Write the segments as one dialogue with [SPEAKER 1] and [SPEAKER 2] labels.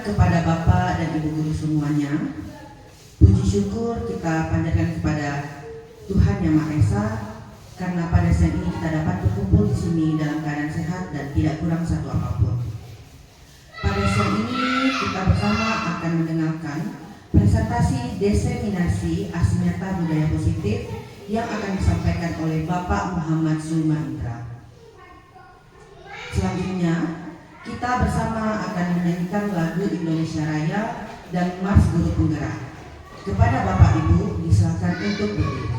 [SPEAKER 1] Kepada Bapak dan Ibu Guru semuanya, puji syukur kita panjatkan kepada Tuhan Yang Maha Esa karena pada siang ini kita dapat berkumpul di sini dalam keadaan sehat dan tidak kurang satu apapun. Pada siang ini kita bersama akan mendengarkan presentasi diseminasi Asinyata Budaya Positif yang akan disampaikan oleh Bapak Muhammad Sulma Indra. Selanjutnya kita bersama akan menyanyikan lagu Indonesia Raya dan Mars Guru Penggerak. Kepada Bapak Ibu disilakan untuk berdiri.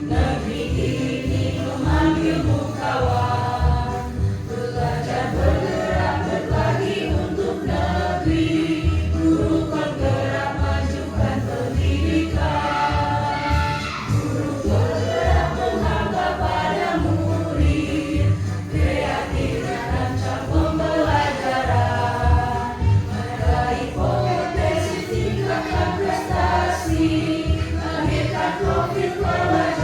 [SPEAKER 2] Negeri ini memanggilmu kawan, belajar bergerak berbagi untuk negeri, guru penggerak majukan pendidikan, guru penggerak mengangkat pada murid, kreatif rancang pembelajaran, meraih potensi tingkatkan prestasi, lahirkan profil pelajar.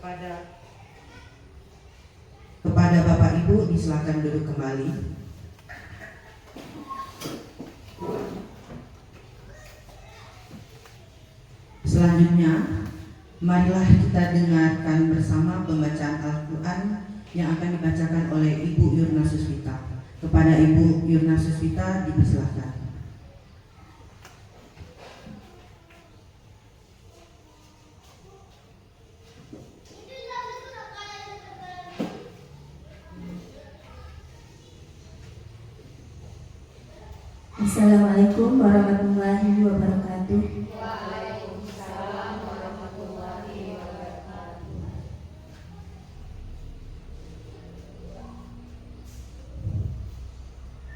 [SPEAKER 1] Kepada Bapak Ibu disilakan duduk kembali. Selanjutnya, marilah kita dengarkan bersama pembacaan Al-Quran yang akan dibacakan oleh Ibu Yurna Suswita. Kepada Ibu Yurna Suswita dipersilakan.
[SPEAKER 3] Assalamualaikum warahmatullahi wabarakatuh.
[SPEAKER 2] Waalaikumsalam warahmatullahi wabarakatuh.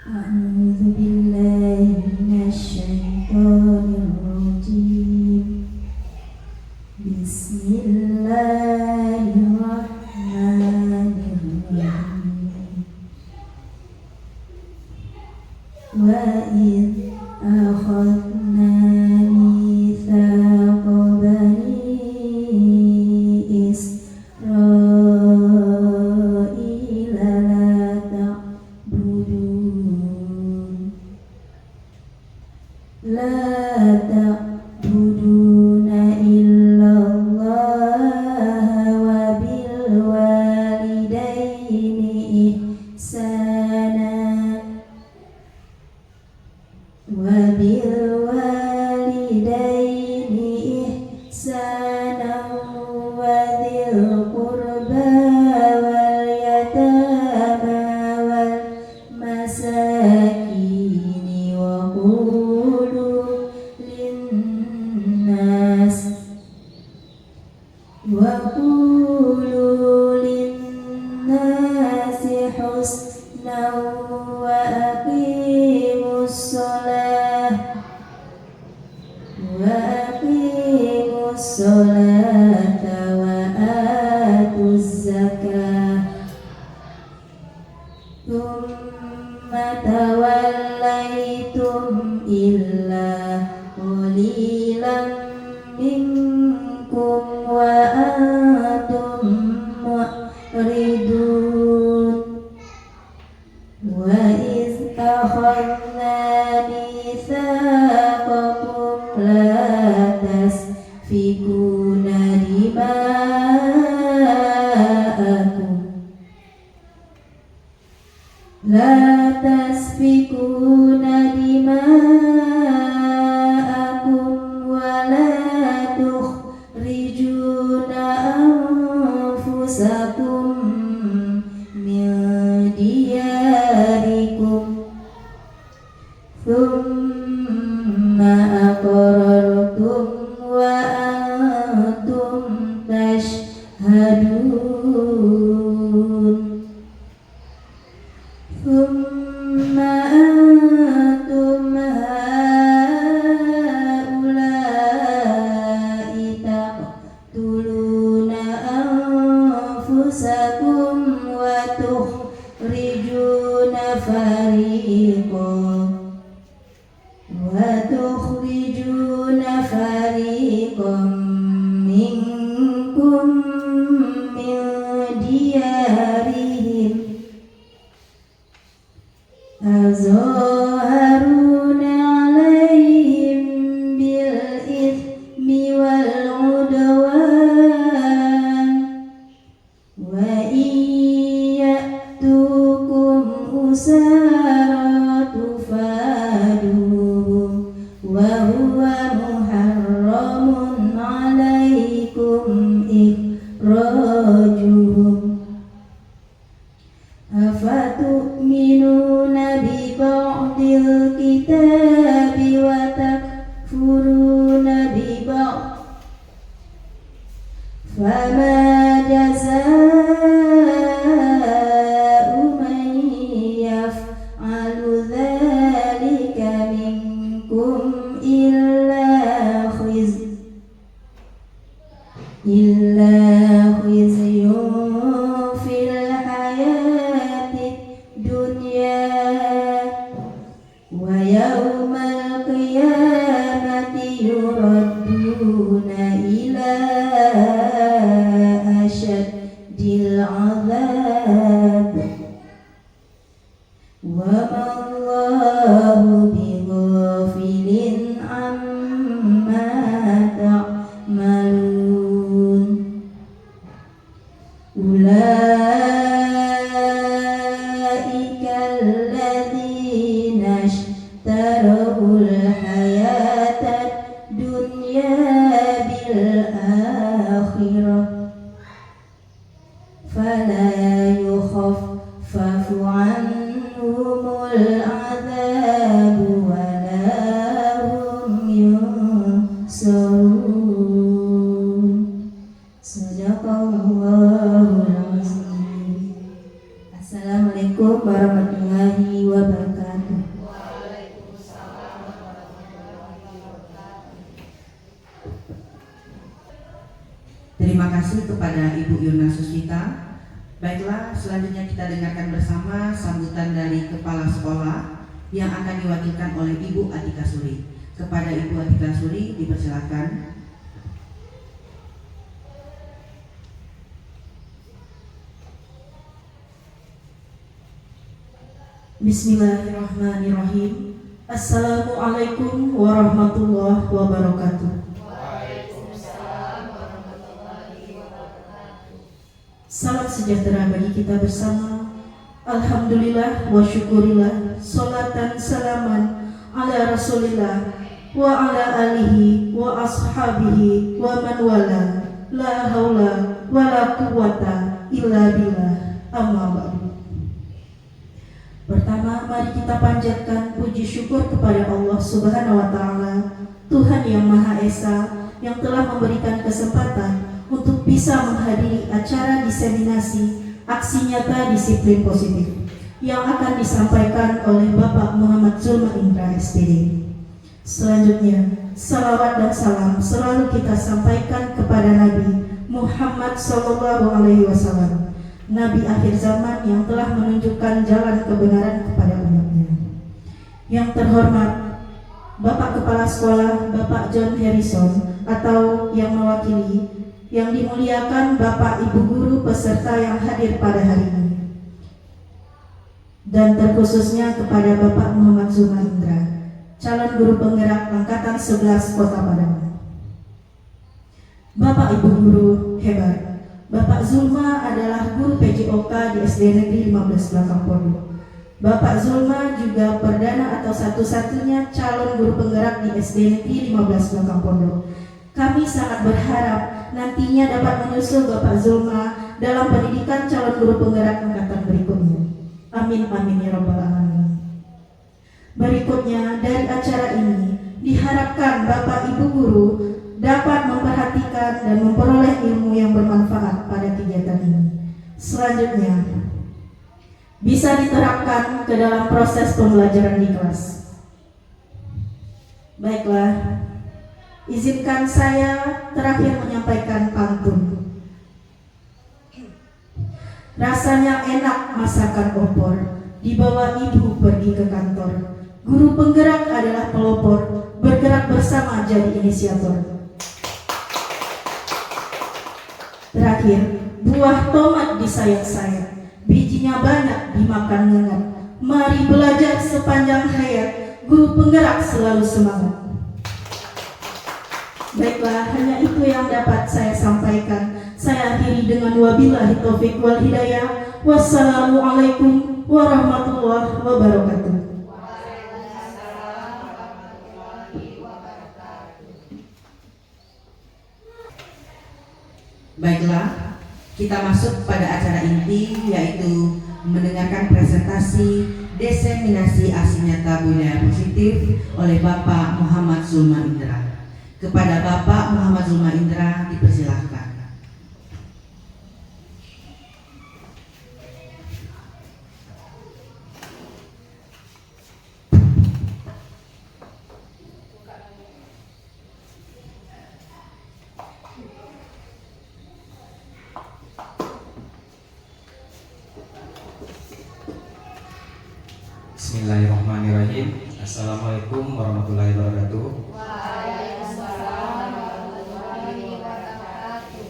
[SPEAKER 3] A'udzu billahi minasyaitonir rajim. Bismillahirrahmanirrahim. Wa idh akhadna mitsaqa bani Israila la ta'buduna illallah wa bil walidaini ihsana wa dhil qurba wal yatama wal masakini wa qulu linnas husnan wa aqimus sholata wa atuz zakah thumma tawallaitum illa qalilan minkum wa antum mu'ridun wa iz akhadna mitsaqakum la tasfikuna dima'akum wa la tukhrijuna anfusakum min diyarikum thumma aqrartum wa antum tashhadun thumma antum haula'i taqtuluna anfusakum wa tukhrijuna fariqan minkum min diyarihim tazaharuna alaihim bil ithmi wal udwan wa iyyatukum usara tufaduhum wa huwa muharramun alaikum ikhrajuhum afatu'minuna bi ba'dil kitabi wa takfuruna bi ba'd fama jazaa'u man yaf'alu dhalika minkum illa khizyun fil hayati dunya wa yawmal qiyamati yuradduna ila عما تعملون أولئك الذين اشتروا الحياة الدنيا بالآخرة فلا يخفف عنهم العذاب ولا هم ينصرون صدق الله العظيم. Assalamualaikum warahmatullahi wabarakatuh.
[SPEAKER 1] Terima kasih kepada Ibu Yuna Susita. Baiklah, selanjutnya kita dengarkan bersama sambutan dari Kepala Sekolah yang akan diwakilkan oleh Ibu Atika Suri. Kepada Ibu Atika Suri dipersilakan.
[SPEAKER 4] Bismillahirrahmanirrahim. Assalamualaikum warahmatullahi wabarakatuh. Salam sejahtera bagi kita bersama. Alhamdulillah wa syukurillah. Salatan salaman ala rasulillah wa ala alihi wa ashabihi wa man wala. La haula wa la quwata illa billah. Amma ba'du. Pertama, mari kita panjatkan puji syukur kepada Allah Subhanahu wa Ta'ala, Tuhan yang Maha Esa, yang telah memberikan kesempatan untuk bisa menghadiri acara diseminasi aksi nyata disiplin positif yang akan disampaikan oleh Bapak Muhammad Zulma Indra SPD. Selanjutnya, salawat dan salam selalu kita sampaikan kepada Nabi Muhammad SAW, Nabi akhir zaman yang telah menunjukkan jalan kebenaran kepada umatnya. Yang terhormat Bapak Kepala Sekolah Bapak John Harrison atau yang mewakili, yang dimuliakan Bapak Ibu Guru peserta yang hadir pada hari ini, dan terkhususnya kepada Bapak Muhammad Zulma Indra, calon guru penggerak Angkatan 11 Kota Padang. Bapak Ibu Guru hebat, Bapak Zulma adalah guru PJOK di SD Negeri 15 Belakang Pondok. Bapak Zulma juga perdana atau satu-satunya calon guru penggerak di SD Negeri 15 Belakang Pondok. Kami sangat berharap nantinya dapat menyusul Bapak Zulma dalam pendidikan calon guru penggerak angkatan berikutnya. Amin amin ya rabbal alamin. Berikutnya dari acara ini diharapkan Bapak Ibu guru dapat memperhatikan dan memperoleh ilmu yang bermanfaat pada kegiatan ini. Selanjutnya bisa diterapkan ke dalam proses pembelajaran di kelas. Baiklah, izinkan saya terakhir menyampaikan pantun. Rasanya enak masakan opor, dibawa ibu pergi ke kantor. Guru penggerak adalah pelopor, bergerak bersama jadi inisiator. Terakhir, buah tomat disayat-sayat, bijinya banyak dimakan ngengat. Mari belajar sepanjang hayat, guru penggerak selalu semangat. Baiklah, hanya itu yang dapat saya sampaikan. Saya akhiri dengan wabillahi taufik wal hidayah. Wassalamualaikum warahmatullahi wabarakatuh.
[SPEAKER 1] Baiklah, kita masuk pada acara inti, yaitu mendengarkan presentasi diseminasi aksi nyata budaya positif oleh Bapak Muhammad Zulma Indra. Kepada Bapak Muhammad Zulma Indra dipersilahkan.
[SPEAKER 5] Bismillahirrahmanirrahim. Assalamualaikum warahmatullahi wabarakatuh.
[SPEAKER 2] Waalaikumsalam warahmatullahi wabarakatuh.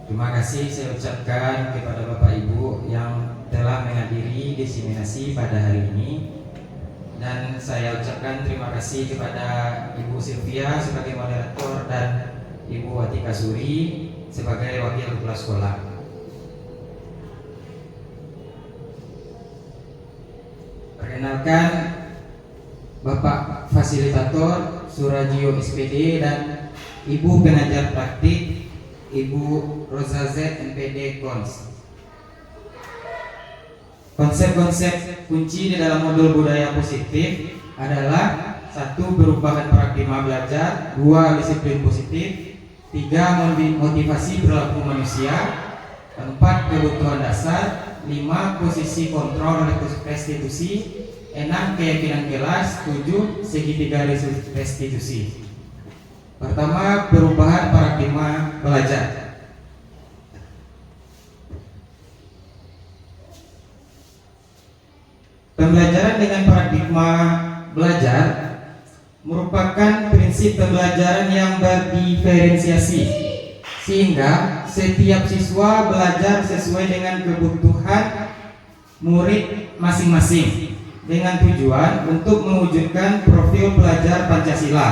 [SPEAKER 5] Terima kasih saya ucapkan kepada Bapak Ibu yang telah menghadiri diseminasi pada hari ini, Dan saya ucapkan terima kasih kepada Ibu Sylvia sebagai moderator dan Ibu Atika Suri sebagai wakil kepala sekolah. Perkenalkan, Bapak Fasilitator Surajio SPD dan Ibu Pengajar Praktik Ibu Rosa Z MPD Kons. Konsep-konsep kunci di dalam modul budaya positif adalah 1. Perubahan paradigma belajar, 2. Disiplin positif, 3. Motivasi perilaku manusia, 4. Kebutuhan dasar, 5. Posisi kontrol restitusi, 6. Keyakinan kelas, 7. Segitiga restitusi. Pertama, perubahan paradigma belajar. Pembelajaran dengan paradigma belajar merupakan prinsip pembelajaran yang berdiferensiasi, sehingga setiap siswa belajar sesuai dengan kebutuhan murid masing-masing dengan tujuan untuk mewujudkan profil pelajar Pancasila,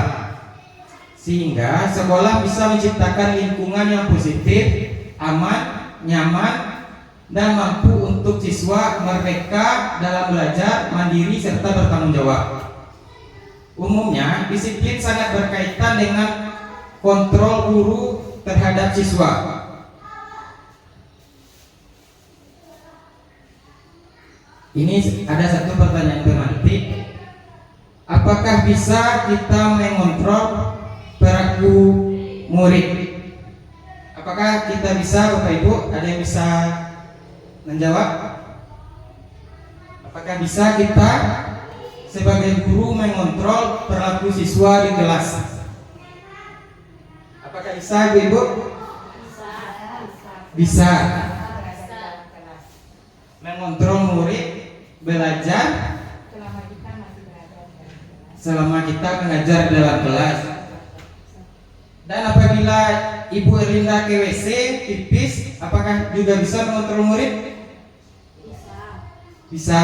[SPEAKER 5] sehingga sekolah bisa menciptakan lingkungan yang positif, aman, nyaman, dan mampu untuk siswa merdeka dalam belajar, mandiri, serta bertanggung jawab. Umumnya, disiplin sangat berkaitan dengan kontrol guru terhadap siswa. Ini ada satu pertanyaan pemantik. Apakah bisa kita mengontrol perilaku murid? Apakah kita bisa, Bapak Ibu? Ada yang bisa menjawab? Apakah bisa kita sebagai guru mengontrol perilaku siswa di kelas? Apakah bisa, Ibu? Bisa. Mengontrol murid belajar selama kita mengajar dalam kelas. Dan apabila Ibu Erlinda ke WC pipis, apakah juga bisa mengontrol murid? Bisa.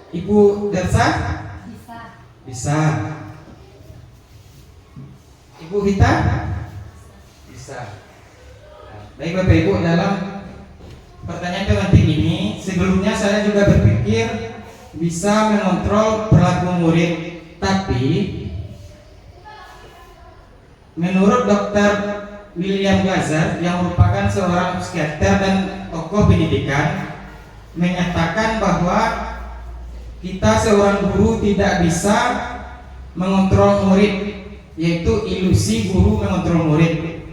[SPEAKER 5] Ibu Dersa? Bisa. Ibu Hita? Bisa. Baik Bapak Ibu, dalam pertanyaan pemantik ini sebelumnya saya juga berpikir bisa mengontrol perilaku murid, tapi menurut Dr. William Glaser yang merupakan seorang psikiater dan tokoh pendidikan menyatakan bahwa kita seorang guru tidak bisa mengontrol murid, yaitu ilusi guru mengontrol murid.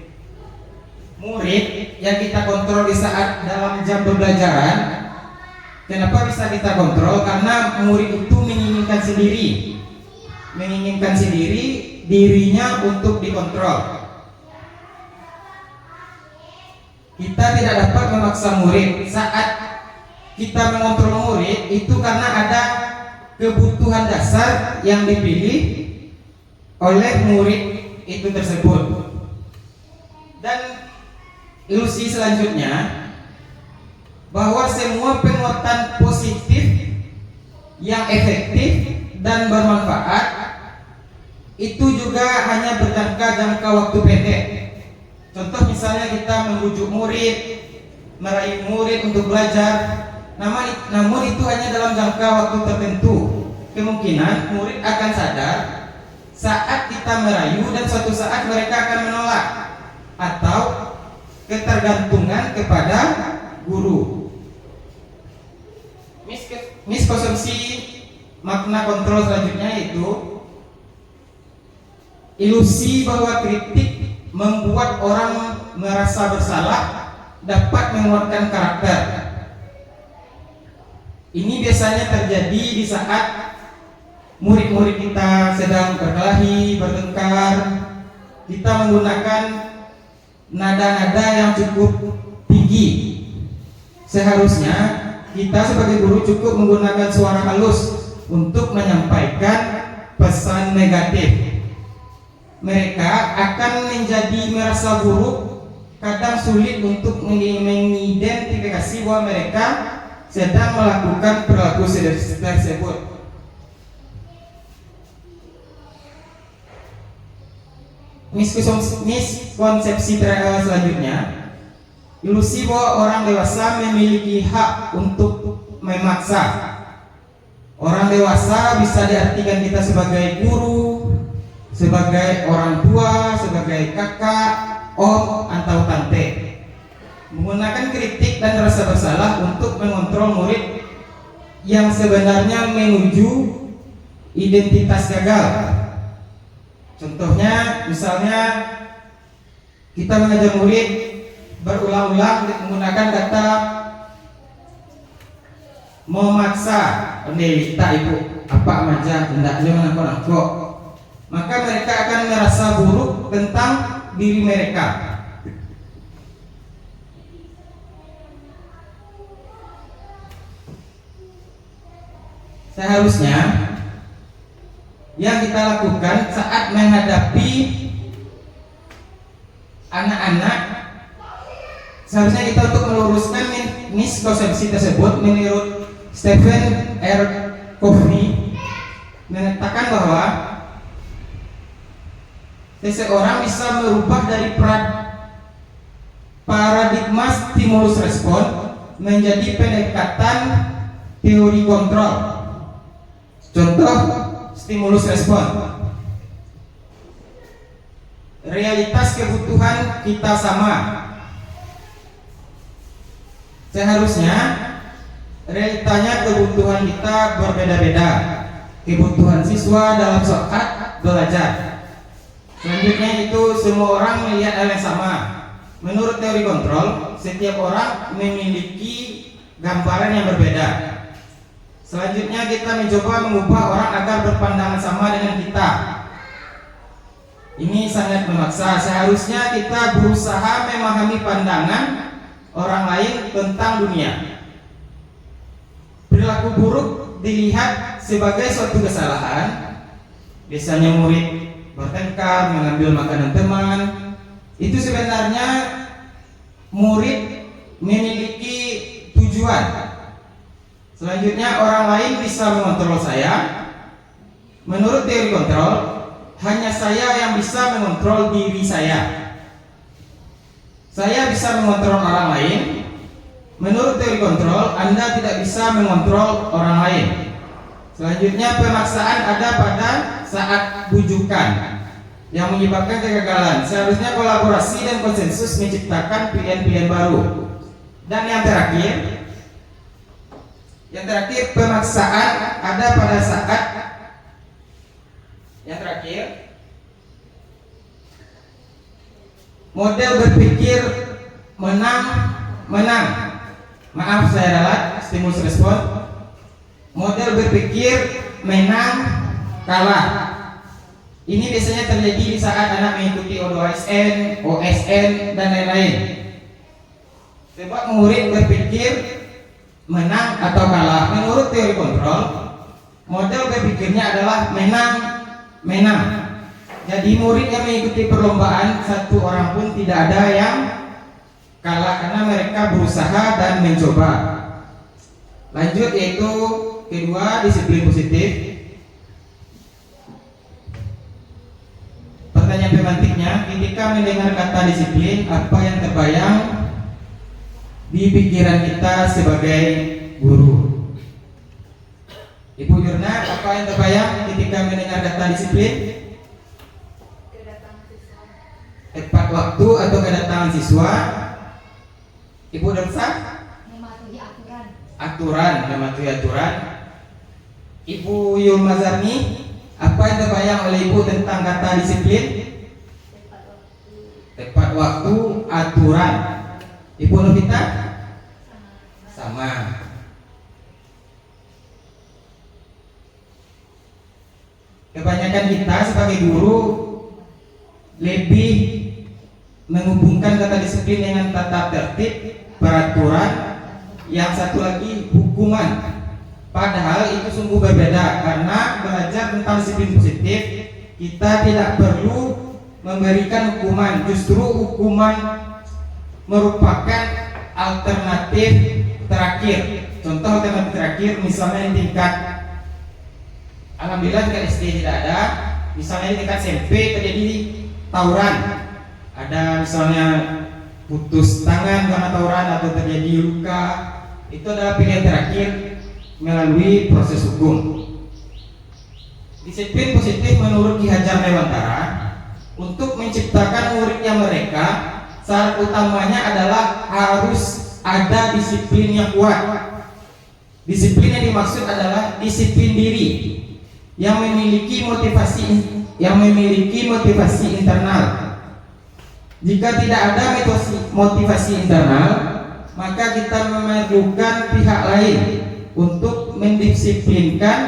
[SPEAKER 5] Murid yang kita kontrol di saat dalam jam pembelajaran, kenapa bisa kita kontrol? Karena murid itu menginginkan sendiri dirinya untuk dikontrol. Kita tidak dapat memaksa murid. Saat kita mengontrol murid itu karena ada kebutuhan dasar yang dipilih oleh murid itu tersebut. Dan ilusi selanjutnya bahwa semua penguatan positif yang efektif dan bermanfaat itu juga hanya berjangka waktu pendek. Contoh misalnya kita membujuk murid, meraih murid untuk belajar, namun itu hanya dalam jangka waktu tertentu. Kemungkinan murid akan sadar saat kita merayu dan suatu saat mereka akan menolak, atau ketergantungan kepada guru. Miskonsepsi makna kontrol selanjutnya yaitu ilusi bahwa kritik membuat orang merasa bersalah dapat menguatkan karakter. Ini biasanya terjadi di saat murid-murid kita sedang berkelahi, bertengkar. Kita menggunakan nada-nada yang cukup tinggi. Seharusnya kita sebagai guru cukup menggunakan suara halus untuk menyampaikan pesan negatif. Mereka akan menjadi merasa buruk, kadang sulit untuk mengidentifikasi bahwa mereka sedang melakukan perilaku tersebut. Miskonsepsi selanjutnya, ilusi bahwa orang dewasa memiliki hak untuk memaksa. Orang dewasa bisa diartikan kita sebagai guru, sebagai orang tua, sebagai kakak, om, atau tante. Menggunakan kritik dan rasa bersalah untuk mengontrol murid yang sebenarnya menuju identitas gagal. Contohnya, misalnya kita mengajar murid berulang-ulang menggunakan kata memaksa, pendeta ibu, apa aja, tidak jangan aku. Maka mereka akan merasa buruk tentang diri mereka. Seharusnya yang kita lakukan saat menghadapi anak-anak, seharusnya kita untuk meluruskan miskonsepsi tersebut. Menurut Stephen R. Covey mengatakan bahwa seseorang bisa merubah dari paradigma stimulus respon menjadi pendekatan teori kontrol. Contoh stimulus respon. Realitas kebutuhan kita sama. Seharusnya realitanya kebutuhan kita berbeda-beda. Kebutuhan siswa dalam saat belajar. Selanjutnya itu semua orang melihat hal yang sama. Menurut teori kontrol, setiap orang memiliki gambaran yang berbeda. Selanjutnya kita mencoba mengubah orang agar berpandangan sama dengan kita. Ini sangat memaksa. Seharusnya kita berusaha memahami pandangan orang lain tentang dunia. Perilaku buruk dilihat sebagai suatu kesalahan. Biasanya murid bertengkar, mengambil makanan teman. Itu sebenarnya murid memiliki tujuan. Selanjutnya orang lain bisa mengontrol saya. Menurut teori kontrol, hanya saya yang bisa mengontrol diri saya. Saya bisa mengontrol orang lain. Menurut teori kontrol, Anda tidak bisa mengontrol orang lain. Selanjutnya pemaksaan ada pada saat bujukan yang menyebabkan kegagalan. Seharusnya kolaborasi dan konsensus menciptakan pilihan-pilihan baru. Dan yang terakhir pemaksaan ada pada saat model berpikir menang. Maaf saya ralat, stimulus respon. Model berpikir menang kalah. Ini biasanya terjadi di saat anak mengikuti OSN, dan lain-lain. Sebab murid berpikir menang atau kalah. Menurut teori kontrol, model berpikirnya adalah menang. Jadi murid yang mengikuti perlombaan, satu orang pun tidak ada yang kalah karena mereka berusaha dan mencoba. Lanjut yaitu kedua, disiplin positif. Pertanyaan pemantiknya, ketika mendengar kata disiplin, apa yang terbayang di pikiran kita sebagai guru? Ibu Yurna, apa yang terbayang ketika mendengar kata disiplin? Tepat waktu atau kedatangan siswa. Ibu Darsa?
[SPEAKER 2] Mematuhi
[SPEAKER 5] Mematuhi aturan. Ibu Yulmazarni, apa yang terbayang oleh ibu tentang kata disiplin? Tepat waktu, aturan. Ibu Novita? Sama. Kebanyakan kita sebagai guru lebih menghubungkan kata disiplin dengan tata tertib, peraturan, yang satu lagi hukuman. Padahal itu sungguh berbeda, karena belajar tentang disiplin positif kita tidak perlu memberikan hukuman. Justru hukuman merupakan alternatif terakhir. Contoh alternatif terakhir, misalnya di tingkat, alhamdulillah tingkat SD tidak ada. Misalnya di tingkat SMP terjadi tawuran, ada misalnya putus tangan karena tawuran atau terjadi luka, itu adalah pilihan terakhir melalui proses hukum. Disiplin positif menurut Ki Hajar Dewantara, untuk menciptakan muridnya mereka, syarat utamanya adalah harus ada disiplin yang kuat. Disiplin yang dimaksud adalah disiplin diri yang memiliki motivasi internal. Jika tidak ada motivasi internal, maka kita memerlukan pihak lain untuk mendisiplinkan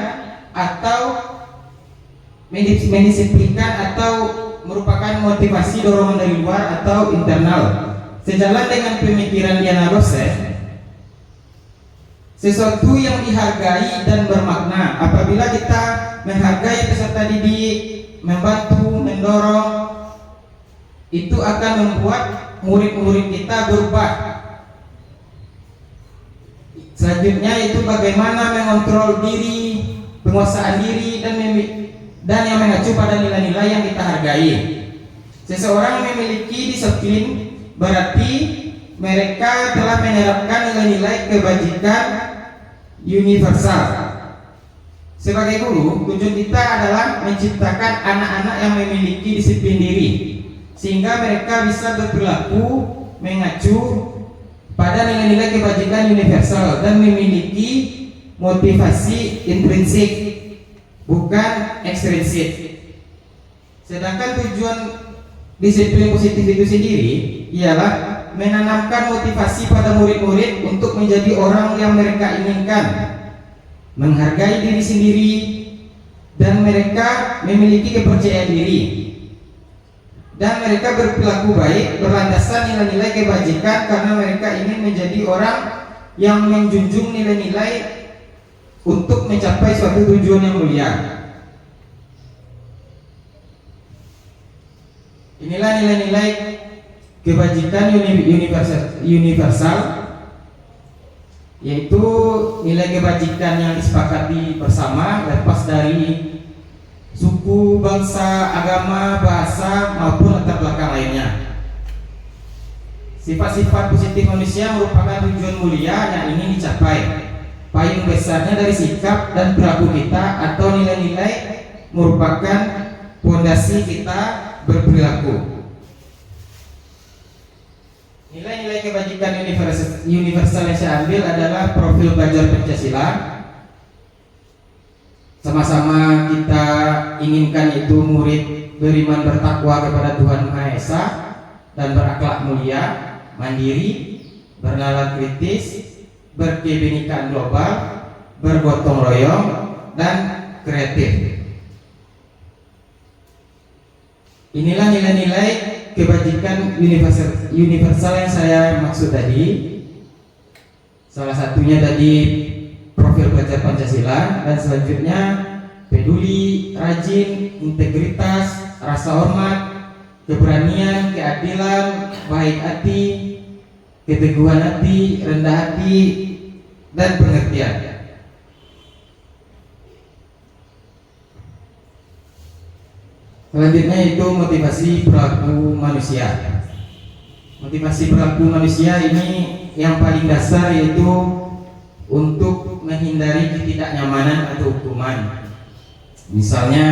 [SPEAKER 5] atau merupakan motivasi dorongan dari luar atau internal. Sejalan dengan pemikiran Diana Rose, sesuatu yang dihargai dan bermakna. Apabila kita menghargai peserta didik, membantu, mendorong, itu akan membuat murid-murid kita berubah. Selanjutnya itu bagaimana mengontrol diri, penguasaan diri, dan yang mengacu pada nilai-nilai yang kita hargai. Seseorang memiliki disiplin berarti mereka telah menerapkan nilai-nilai kebajikan universal. Sebagai guru, tujuan kita adalah menciptakan anak-anak yang memiliki disiplin diri, sehingga mereka bisa berperilaku mengacu pada nilai-nilai kebajikan universal dan memiliki motivasi intrinsik, bukan ekstrinsik. Sedangkan tujuan disiplin positif itu sendiri ialah menanamkan motivasi pada murid-murid untuk menjadi orang yang mereka inginkan, menghargai diri sendiri, dan mereka memiliki kepercayaan diri, dan mereka berperilaku baik berlandasan nilai-nilai kebajikan karena mereka ingin menjadi orang yang menjunjung nilai-nilai untuk mencapai suatu tujuan yang mulia. Inilah nilai-nilai kebajikan universal, yaitu nilai kebajikan yang disepakati bersama lepas dari suku, bangsa, agama, bahasa maupun latar belakang lainnya. Sifat-sifat positif manusia merupakan tujuan mulia yang ingin dicapai. Payung besarnya dari sikap dan perilaku kita atau nilai-nilai merupakan fondasi kita berperilaku. Nilai-nilai kebajikan universal yang saya ambil adalah profil belajar Pancasila. Sama-sama kita inginkan itu murid beriman bertakwa kepada Tuhan Maha Esa dan berakhlak mulia, mandiri, bernalar kritis, berkebinekaan global, bergotong royong, dan kreatif. Inilah nilai-nilai kebajikan universal yang saya maksud tadi. Salah satunya tadi profil belajar Pancasila, dan selanjutnya peduli, rajin, integritas, rasa hormat, keberanian, keadilan, baik hati, keteguhan hati, rendah hati, dan pengertian. Selanjutnya itu motivasi perilaku manusia. Motivasi perilaku manusia ini yang paling dasar yaitu untuk menghindari ketidaknyamanan atau hukuman. Misalnya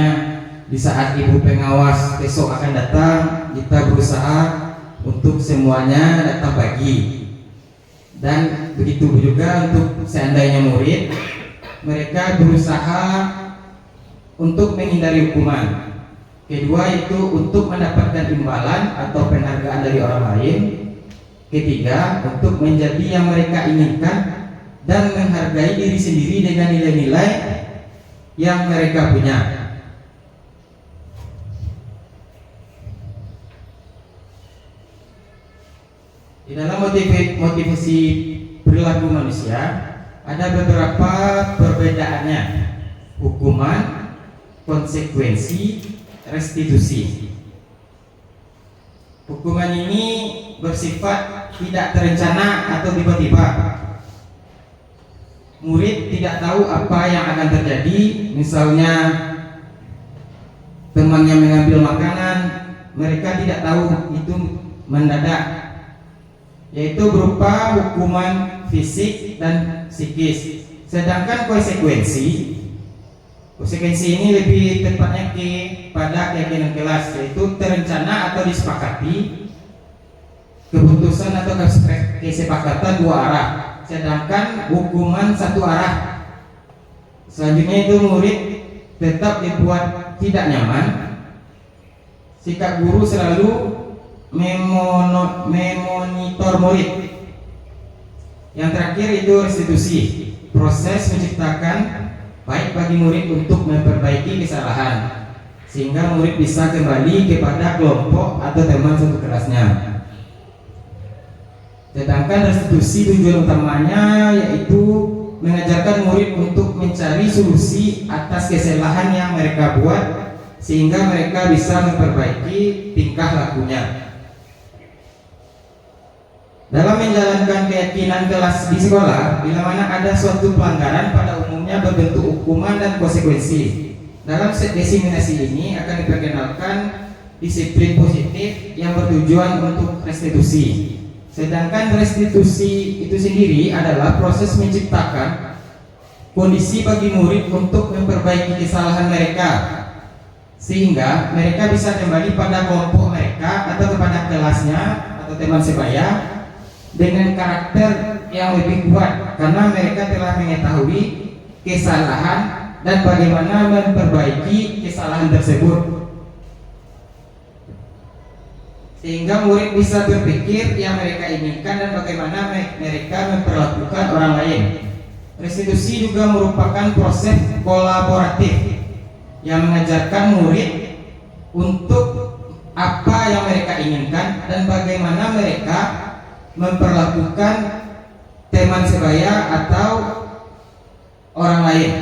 [SPEAKER 5] di saat ibu pengawas besok akan datang, kita berusaha untuk semuanya datang pagi. Dan begitu juga untuk seandainya murid, mereka berusaha untuk menghindari hukuman. Kedua itu untuk mendapatkan imbalan atau penghargaan dari orang lain. Ketiga, untuk menjadi yang mereka inginkan dan menghargai diri sendiri dengan nilai-nilai yang mereka punya. Di dalam motivasi perilaku manusia ada beberapa perbedaannya: hukuman, konsekuensi, restitusi. Hukuman ini bersifat tidak terencana atau tiba-tiba. murid tidak tahu apa yang akan terjadi. Misalnya temannya mengambil makanan, mereka tidak tahu itu mendadak, yaitu berupa hukuman fisik dan psikis. Sedangkan konsekuensi ini lebih tepatnya pada keyakinan kelas, yaitu terencana atau disepakati, keputusan atau kesepakatan dua arah, sedangkan hukuman satu arah. Selanjutnya itu murid tetap dibuat tidak nyaman. Sikap guru selalu memonitor murid. Yang terakhir itu restitusi, proses menciptakan baik bagi murid untuk memperbaiki kesalahan sehingga murid bisa kembali kepada kelompok atau teman satu kelasnya. Sedangkan restitusi tujuan utamanya yaitu mengajarkan murid untuk mencari solusi atas kesalahan yang mereka buat sehingga mereka bisa memperbaiki tingkah lakunya. Dalam menjalankan keyakinan kelas di sekolah, bila mana ada suatu pelanggaran pada umumnya berbentuk hukuman dan konsekuensi. Dalam diseminasi ini akan diperkenalkan disiplin positif yang bertujuan untuk restitusi. Sedangkan restitusi itu sendiri adalah proses menciptakan kondisi bagi murid untuk memperbaiki kesalahan mereka sehingga mereka bisa kembali pada kelompok mereka atau kepada kelasnya atau teman sebaya dengan karakter yang lebih kuat karena mereka telah mengetahui kesalahan dan bagaimana memperbaiki kesalahan tersebut, sehingga murid bisa berpikir yang mereka inginkan dan bagaimana mereka memperlakukan orang lain. Restitusi juga merupakan proses kolaboratif yang mengajarkan murid untuk apa yang mereka inginkan dan bagaimana mereka memperlakukan teman sebaya atau orang lain.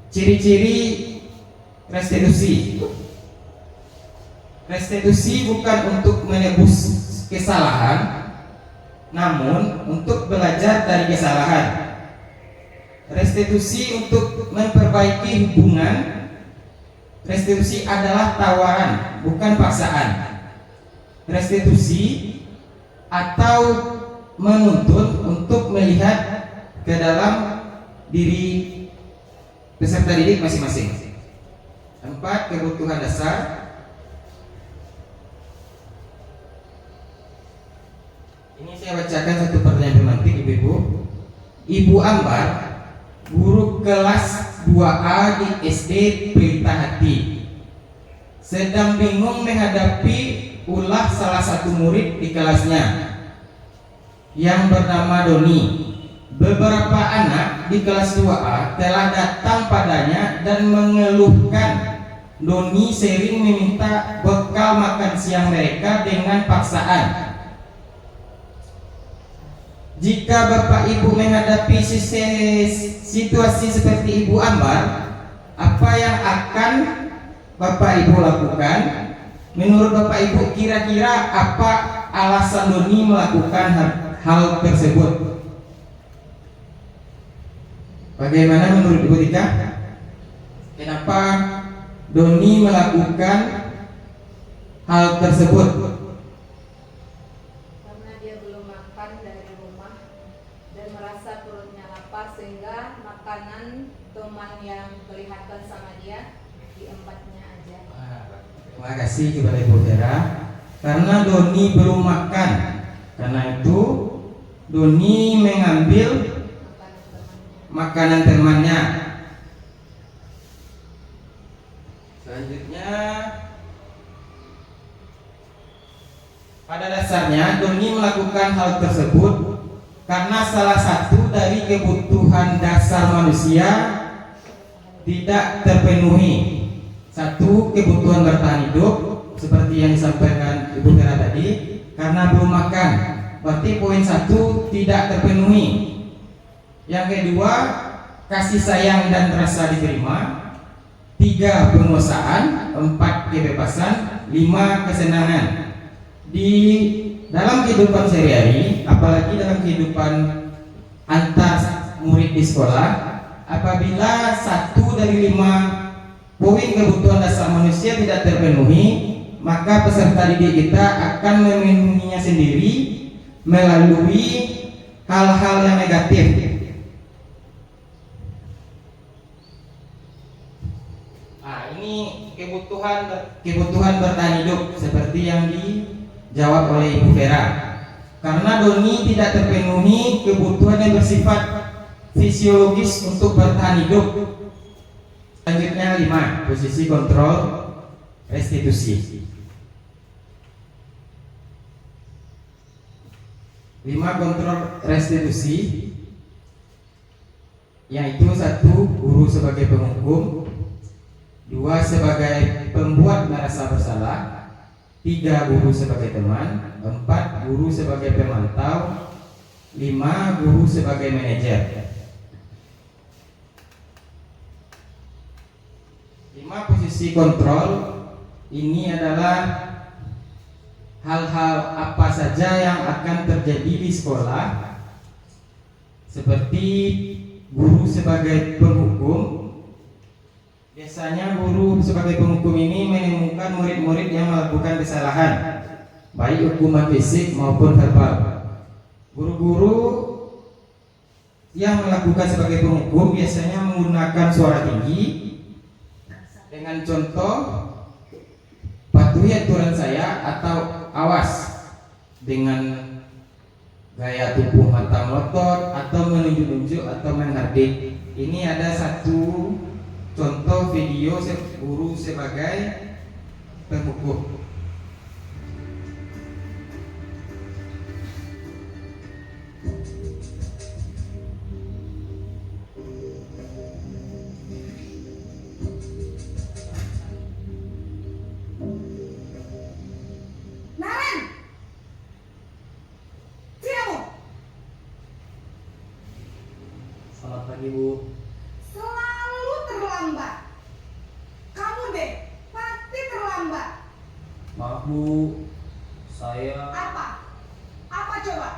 [SPEAKER 5] Ciri-ciri restitusi. Restitusi bukan untuk menebus kesalahan, namun untuk belajar dari kesalahan. Restitusi untuk memperbaiki hubungan. Restitusi adalah tawaran, bukan paksaan. Restitusi atau menuntut untuk melihat ke dalam diri peserta didik masing-masing. 4. Kebutuhan dasar. Ini saya bacakan satu pertanyaan pemantik, Ibu-ibu. Ibu Ambar, guru kelas 2A di SD Pelita Hati, sedang bingung menghadapi ulah salah satu murid di kelasnya yang bernama Doni. Beberapa anak di kelas 2A telah datang padanya dan mengeluhkan Doni sering meminta bekal makan siang mereka dengan paksaan. Jika Bapak Ibu menghadapi situasi seperti Ibu Ambar, apa yang akan Bapak Ibu lakukan? Menurut Bapak Ibu, kira-kira apa alasan Doni melakukan hal tersebut? Bagaimana menurut Ibu Tika? Kenapa Doni melakukan hal tersebut?
[SPEAKER 2] Karena dia belum makan dari rumah dan merasa perutnya lapar sehingga makanan teman yang kelihatan sama dia diempatnya aja.
[SPEAKER 5] Terima kasih kepada Ibu Vera. Karena Doni belum makan, karena itu Doni mengambil makanan temannya. Selanjutnya, pada dasarnya Doni melakukan hal tersebut karena salah satu dari kebutuhan dasar manusia tidak terpenuhi. Satu, kebutuhan bertahan hidup seperti yang disampaikan Ibu Vera tadi, karena belum makan. Berarti poin 1 tidak terpenuhi. Yang kedua, kasih sayang dan rasa diterima. 3, penguasaan. 4, kebebasan. 5, kesenangan. Di dalam kehidupan sehari-hari, apalagi dalam kehidupan antar murid di sekolah, apabila 1 dari 5 poin kebutuhan dasar manusia tidak terpenuhi, maka peserta didik kita akan memenuhinya sendiri melalui hal-hal yang negatif. Ini kebutuhan bertahan hidup seperti yang dijawab oleh Ibu Vera. Karena Doni tidak terpenuhi kebutuhan yang bersifat fisiologis untuk bertahan hidup. Selanjutnya 5, posisi kontrol restitusi. 5 kontrol restitusi, yaitu 1 guru sebagai penghukum, 2 sebagai pembuat merasa bersalah, 3 guru sebagai teman, 4 guru sebagai pemantau, 5 guru sebagai manajer. 5 posisi kontrol ini adalah hal-hal apa saja yang akan terjadi di sekolah, seperti guru sebagai penghukum. Biasanya guru sebagai penghukum ini menemukan murid-murid yang melakukan kesalahan, baik hukuman fisik maupun verbal. Guru-guru yang melakukan sebagai penghukum biasanya menggunakan suara tinggi dengan contoh patuhi aturan saya atau awas, dengan gaya tubuh mata melotot atau menunjuk-nunjuk atau menghardik. Ini ada 1 contoh video guru sebagai penghukum.
[SPEAKER 6] Naren, sini kamu.
[SPEAKER 7] Selamat pagi, Bu.
[SPEAKER 6] Selalu terlambat. Kamu deh, pasti terlambat.
[SPEAKER 7] Maaf, Bu. Saya
[SPEAKER 6] Apa? Apa coba?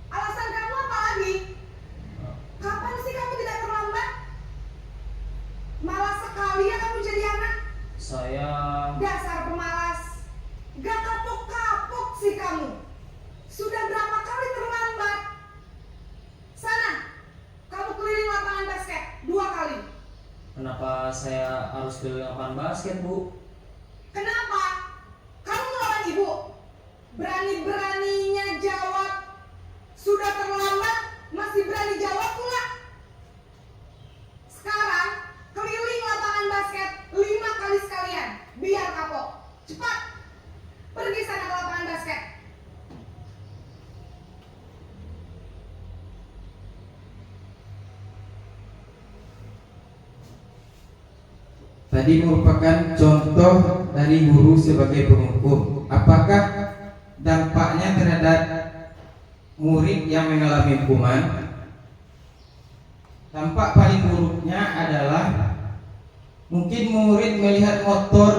[SPEAKER 6] Alasan kamu apa lagi? Kapan sih kamu tidak terlambat? Malas sekali ya kamu jadi anak.
[SPEAKER 7] saya
[SPEAKER 6] Dasar pemalas. Gak kapok-kapok sih kamu. Sudah berapa kali terlambat? Sana, kamu keliling lapangan basket 2 kali.
[SPEAKER 7] kenapa saya harus keliling lapangan basket, Bu?
[SPEAKER 6] Kenapa? Kamu melawan ibu? Berani-beraninya jawab. Sudah terlambat, masih berani jawab pula. Sekarang, keliling lapangan basket 5 kali sekalian. Biar kapok. Cepat. Pergi sana ke lapangan basket.
[SPEAKER 5] Tadi merupakan contoh dari guru sebagai penghukum. Apakah dampaknya terhadap murid yang mengalami hukuman? Dampak paling buruknya adalah mungkin murid melihat motor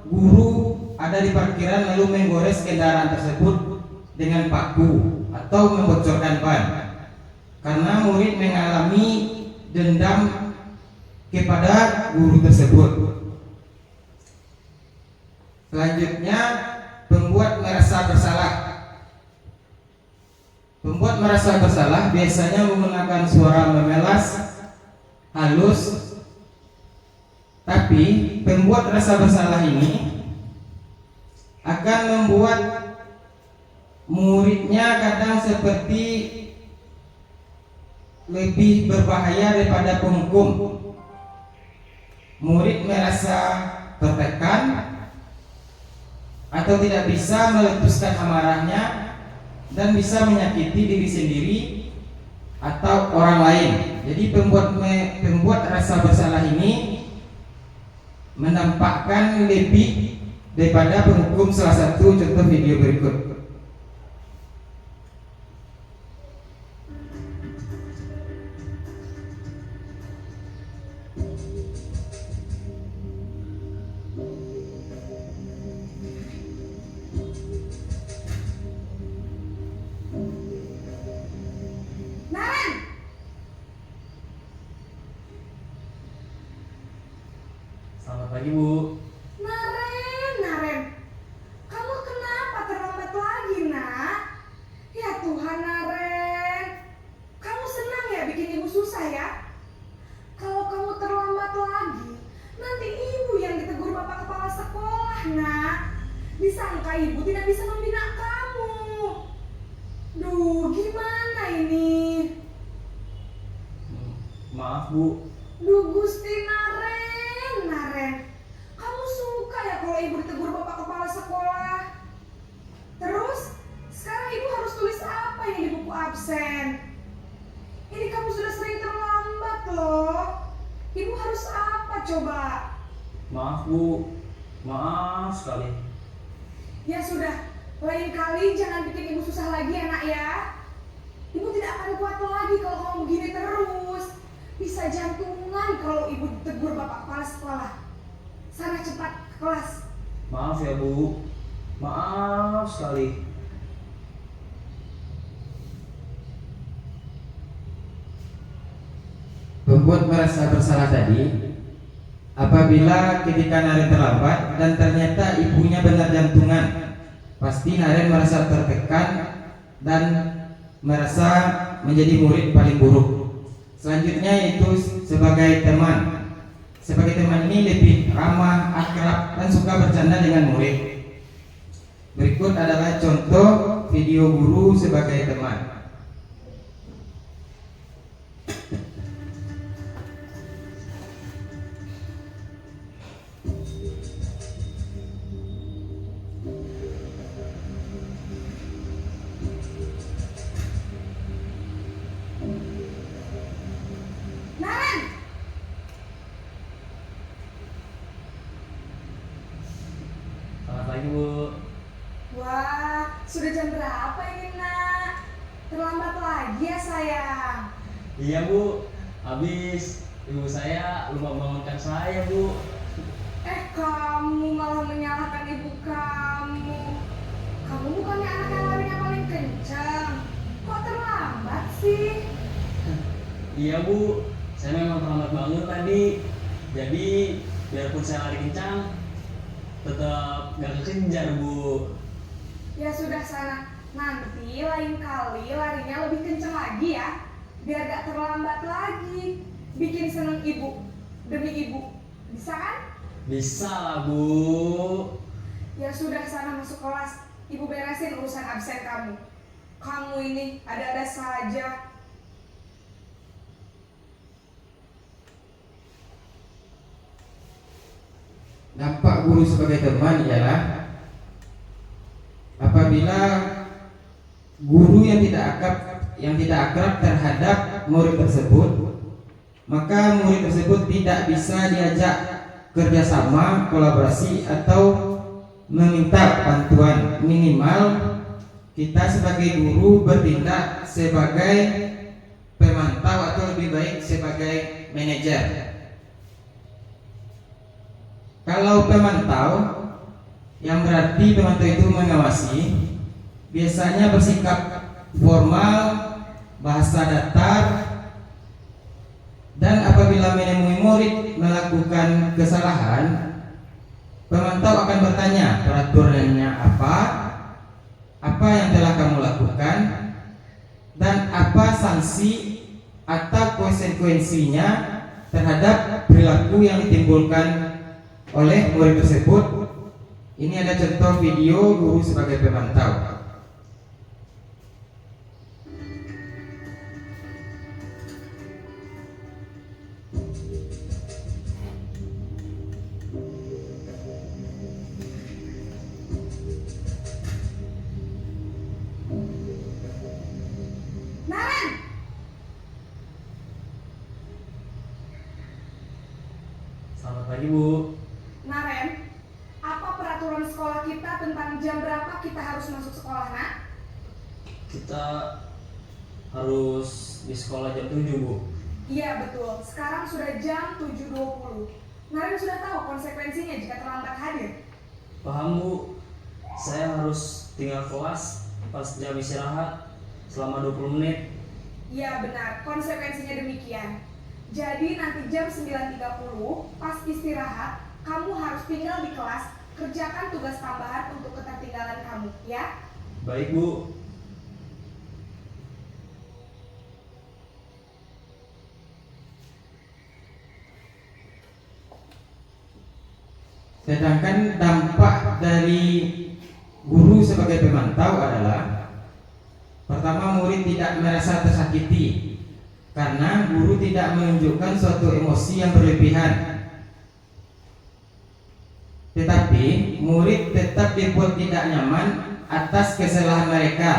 [SPEAKER 5] guru ada di parkiran lalu menggores kendaraan tersebut dengan paku atau membocorkan ban, karena murid mengalami dendam kepada guru tersebut. Selanjutnya, pembuat merasa bersalah. Pembuat merasa bersalah biasanya menggunakan suara memelas, halus. Tapi pembuat rasa bersalah ini akan membuat muridnya kadang seperti lebih berbahaya daripada penghukum. Murid merasa tertekan atau tidak bisa meletuskan amarahnya dan bisa menyakiti diri sendiri atau orang lain. Jadi pembuat rasa bersalah ini menampakkan lebih daripada penghukum. Salah satu contoh video berikut.
[SPEAKER 6] Naren, nak. Disangka ibu tidak bisa membina kamu. Duh, gimana ini?
[SPEAKER 7] Maaf Bu.
[SPEAKER 6] Duh, Gusti Naren. Kamu suka ya kalau ibu ditegur bapak kepala sekolah? Terus, sekarang ibu harus tulis apa ini di buku absen? Ini kamu sudah sering terlambat loh. Ibu harus apa coba?
[SPEAKER 7] Maaf Bu. Maaf sekali.
[SPEAKER 6] Ya sudah, lain kali jangan bikin ibu susah lagi ya nak ya. Ibu tidak akan kuat lagi kalau kamu begini terus. Bisa jantungan kalau ibu ditegur bapak kepala sekolah. Sana cepat ke kelas.
[SPEAKER 7] Maaf ya Bu. Maaf sekali.
[SPEAKER 5] Pembuat merasa bersalah tadi apabila ketika Naren terlambat dan ternyata ibunya benar jantungan, pasti Naren merasa tertekan dan merasa menjadi murid paling buruk. Selanjutnya itu sebagai teman. Sebagai teman ini lebih ramah, akrab, dan suka bercanda dengan murid. Berikut adalah contoh video guru sebagai teman.
[SPEAKER 6] Naren!
[SPEAKER 7] Selamat pagi Bu.
[SPEAKER 6] Wah, sudah jam berapa ini nak? Terlambat lagi ya sayang.
[SPEAKER 7] Iya Bu. Habis ibu saya lupa bangunkan saya Bu.
[SPEAKER 6] Kamu malah menyalahkan ibu kamu. Kamu bukannya anak yang larinya paling kencang. Kok terlambat sih?
[SPEAKER 7] Iya Bu. Saya memang terlambat bangun tadi. Jadi biarpun saya lari kencang, tetap gak kekejar Bu.
[SPEAKER 6] Ya sudah sana. Nanti lain kali larinya lebih kencang lagi ya. Biar gak terlambat lagi. Bikin seneng ibu. Demi ibu. Bisa kan?
[SPEAKER 7] Bisa lah Bu.
[SPEAKER 6] Ya sudah sana masuk kelas. Ibu beresin urusan absen kamu. Kamu ini ada-ada saja.
[SPEAKER 5] Dampak guru sebagai teman ialah apabila guru yang tidak akrab terhadap murid tersebut, maka murid tersebut tidak bisa diajak kerjasama, kolaborasi, atau meminta bantuan. Minimal kita sebagai guru bertindak sebagai pemantau atau lebih baik sebagai manajer. Kalau pemantau, yang berarti pemantau itu mengawasi, biasanya bersikap formal, bahasa datar, dan apabila menemui murid melakukan kesalahan, pemantau akan bertanya peraturannya apa yang telah kamu lakukan, dan apa sanksi atau konsekuensinya terhadap perilaku yang ditimbulkan oleh murid tersebut. Ini ada contoh video guru sebagai pemantau.
[SPEAKER 6] Naren!
[SPEAKER 7] Selamat pagi Bu.
[SPEAKER 6] Naren, apa peraturan sekolah kita tentang jam berapa kita harus masuk sekolah, nak?
[SPEAKER 7] Kita harus di sekolah jam 7 Bu.
[SPEAKER 6] Iya betul, sekarang sudah jam 7.20. Naren sudah tahu konsekuensinya jika terlambat hadir.
[SPEAKER 7] Paham Bu. Saya harus tinggal kelas pas jam istirahat selama 20 menit.
[SPEAKER 6] Iya benar, konsekuensinya demikian. Jadi nanti jam 9.30 pas istirahat, kamu harus tinggal di kelas, kerjakan tugas tambahan untuk ketertinggalan kamu, ya?
[SPEAKER 7] Baik Bu.
[SPEAKER 5] Sedangkan dampak dari guru sebagai pemantau adalah pertama, murid tidak merasa tersakiti karena guru tidak menunjukkan suatu emosi yang berlebihan. Tetapi murid tetap dibuat tidak nyaman atas kesalahan mereka.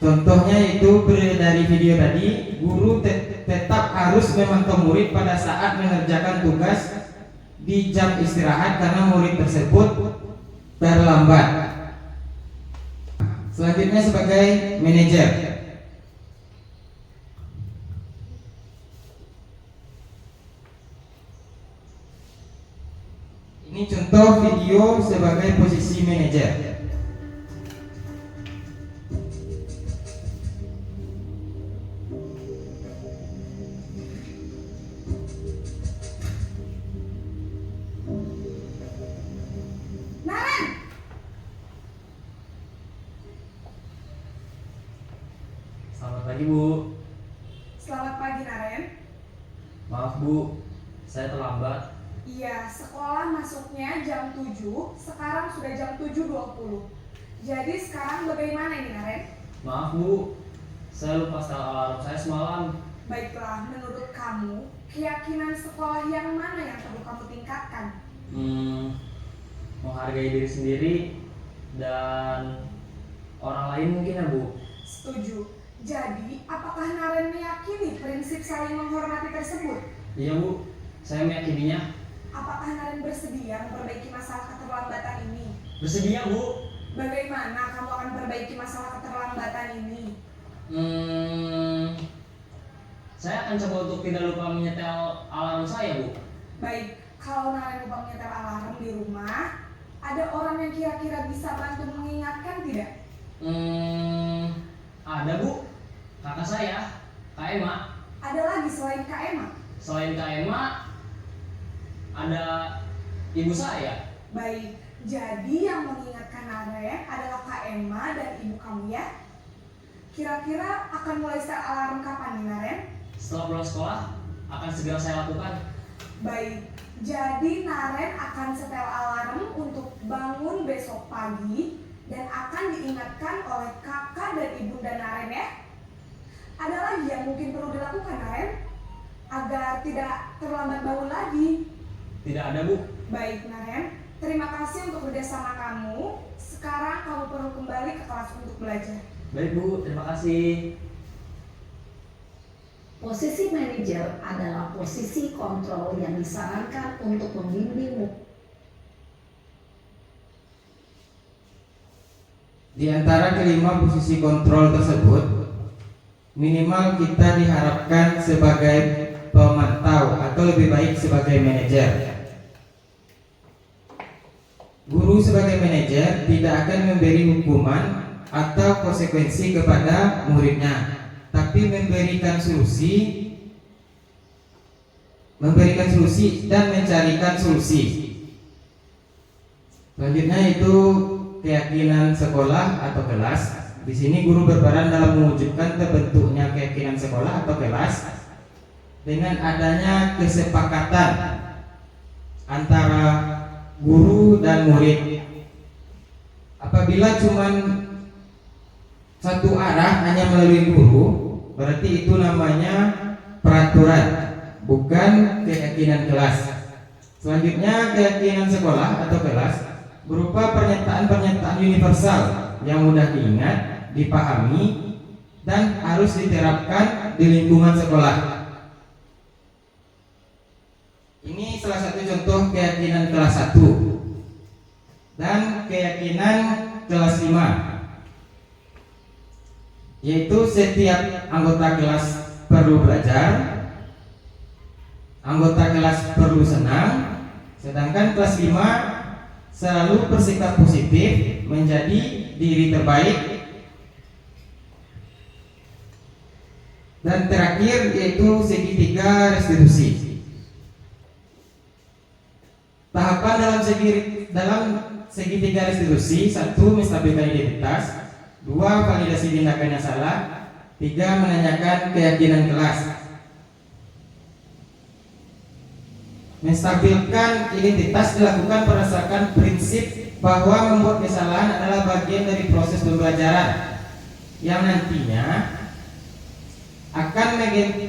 [SPEAKER 5] Contohnya itu dari video tadi, guru tetap harus memantau murid pada saat mengerjakan tugas di jam istirahat karena murid tersebut terlambat. Selanjutnya sebagai manajer. Ini contoh video sebagai posisi manajer.
[SPEAKER 6] Naren,
[SPEAKER 7] Selamat pagi Bu.
[SPEAKER 6] selamat pagi Naren.
[SPEAKER 7] Maaf Bu, saya terlambat.
[SPEAKER 6] Iya, sekolah masuknya jam 7, sekarang sudah jam 7.20. Jadi sekarang bagaimana ini Naren?
[SPEAKER 7] Maaf Bu, saya lupa setel alarm saya semalam.
[SPEAKER 6] Baiklah, menurut kamu, keyakinan sekolah yang mana yang perlu kamu tingkatkan?
[SPEAKER 7] Menghargai diri sendiri dan orang lain mungkin ya Bu.
[SPEAKER 6] Setuju. Jadi, apakah Naren meyakini prinsip saling menghormati tersebut?
[SPEAKER 7] Iya Bu, saya meyakininya.
[SPEAKER 6] Apakah Naren bersedia memperbaiki masalah keterlambatan ini?
[SPEAKER 7] Bersedia Bu.
[SPEAKER 6] Bagaimana kamu akan perbaiki masalah keterlambatan ini?
[SPEAKER 7] Saya akan coba untuk tidak lupa menyetel alarm saya Bu.
[SPEAKER 6] Baik, kalau Naren lupa menyetel alarm di rumah, ada orang yang kira-kira bisa bantu mengingatkan tidak?
[SPEAKER 7] Ada Bu, kakak saya, Kak Emma.
[SPEAKER 6] Ada lagi selain Kak Emma?
[SPEAKER 7] Selain Kak Emma, ada ibu saya.
[SPEAKER 6] Baik, jadi yang mengingatkan Naren adalah Kak Emma dan ibu kamu ya? Kira-kira akan mulai setel alarm kapan nih Naren?
[SPEAKER 7] Setelah pulang sekolah, akan segera saya lakukan.
[SPEAKER 6] Baik, jadi Naren akan setel alarm untuk bangun besok pagi dan akan diingatkan oleh kakak dan ibunda Naren ya. Ada lagi yang mungkin perlu dilakukan Naren agar tidak terlambat bangun lagi?
[SPEAKER 7] Tidak ada Bu.
[SPEAKER 6] Baik Naren, terima kasih untuk kerjasama kamu. Sekarang kamu perlu kembali ke kelas untuk belajar.
[SPEAKER 7] Baik Bu, terima kasih.
[SPEAKER 8] Posisi manajer adalah posisi kontrol yang disarankan untuk membimbing.
[SPEAKER 5] Di antara kelima posisi kontrol tersebut, minimal kita diharapkan sebagai pemantau atau lebih baik sebagai manajer. Guru sebagai manajer tidak akan memberi hukuman atau konsekuensi kepada muridnya, tapi memberikan solusi dan mencarikan solusi. Selanjutnya itu keyakinan sekolah atau kelas. Di sini guru berperan dalam mewujudkan terbentuknya keyakinan sekolah atau kelas dengan adanya kesepakatan antara guru dan murid. Apabila cuma satu arah hanya melalui guru, berarti itu namanya peraturan, bukan keyakinan kelas. Selanjutnya keyakinan sekolah atau kelas berupa pernyataan-pernyataan universal yang mudah diingat, dipahami, dan harus diterapkan di lingkungan sekolah. Ini salah satu contoh keyakinan kelas 1 dan keyakinan kelas 5, yaitu setiap anggota kelas perlu belajar, anggota kelas perlu senang, sedangkan kelas 5 selalu bersikap positif, menjadi diri terbaik. Dan terakhir yaitu segitiga restitusi. Tahapan dalam segitiga restitusi: 1. Menstabilkan identitas, 2. Validasi tindakan yang salah, 3. Menanyakan keyakinan kelas. Menstabilkan identitas dilakukan berdasarkan prinsip bahwa membuat kesalahan adalah bagian dari proses pembelajaran yang nantinya akan